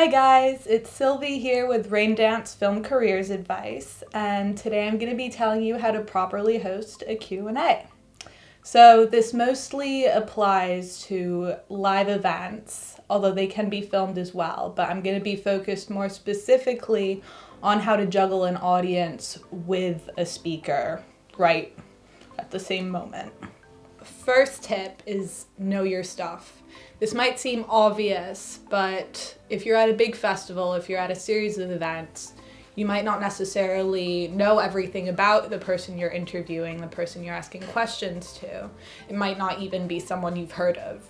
Hi guys, it's Sylvie here with Raindance Film Careers Advice, and today I'm going to be telling you how to properly host a Q&A. So this mostly applies to live events, although they can be filmed as well, but I'm going to be focused more specifically on how to juggle an audience with a speaker right at the same moment. First tip is know your stuff. This might seem obvious, but if you're at a big festival, if you're at a series of events, you might not necessarily know everything about the person you're interviewing, the person you're asking questions to. It might not even be someone you've heard of.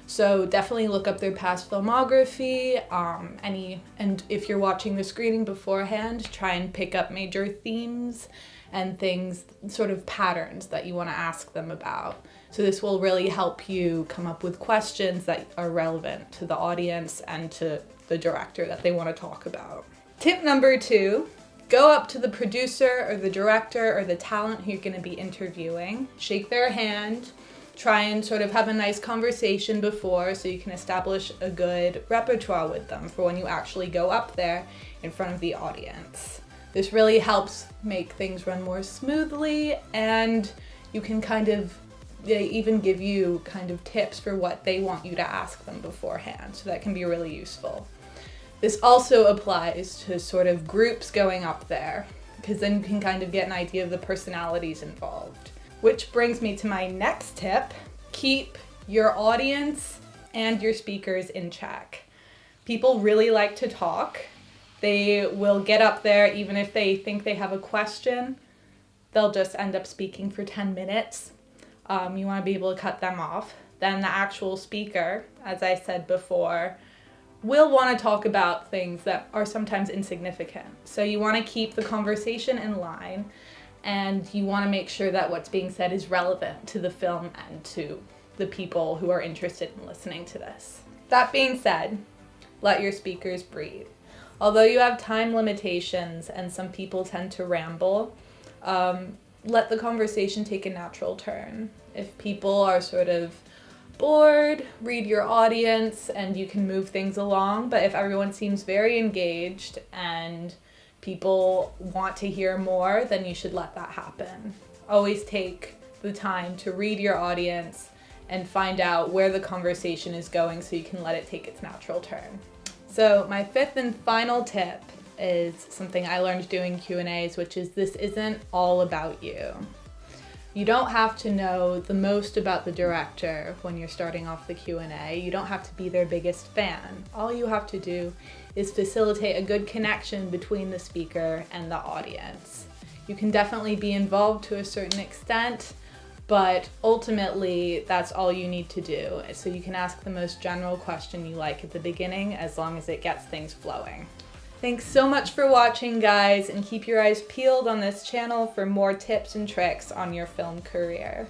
So definitely look up their past filmography, and if you're watching the screening beforehand, try and pick up major themes and things, sort of patterns that you want to ask them about. So this will really help you come up with questions that are relevant to the audience and to the director that they want to talk about. Tip number 2, go up to the producer or the director or the talent who you're going to be interviewing, shake their hand, try and sort of have a nice conversation before so you can establish a good repertoire with them for when you actually go up there in front of the audience. This really helps make things run more smoothly, and you can they even give you kind of tips for what they want you to ask them beforehand, so that can be really useful. This also applies to sort of groups going up there, because then you can kind of get an idea of the personalities involved. Which brings me to my next tip: keep your audience and your speakers in check. People really like to talk. They will get up there even if they think they have a question. They'll just end up speaking for 10 minutes. You want to be able to cut them off. Then the actual speaker, as I said before, will want to talk about things that are sometimes insignificant. So you want to keep the conversation in line, and you want to make sure that what's being said is relevant to the film and to the people who are interested in listening to this. That being said, let your speakers breathe. Although you have time limitations and some people tend to ramble, let the conversation take a natural turn. If people are sort of bored, read your audience and you can move things along. But if everyone seems very engaged and people want to hear more, then you should let that happen. Always take the time to read your audience and find out where the conversation is going so you can let it take its natural turn. So my 5th and final tip is something I learned doing Q&As, which is this isn't all about you. You don't have to know the most about the director when you're starting off the Q&A. You don't have to be their biggest fan. All you have to do is facilitate a good connection between the speaker and the audience. You can definitely be involved to a certain extent, but ultimately that's all you need to do. So you can ask the most general question you like at the beginning, as long as it gets things flowing. Thanks so much for watching, guys, and keep your eyes peeled on this channel for more tips and tricks on your film career.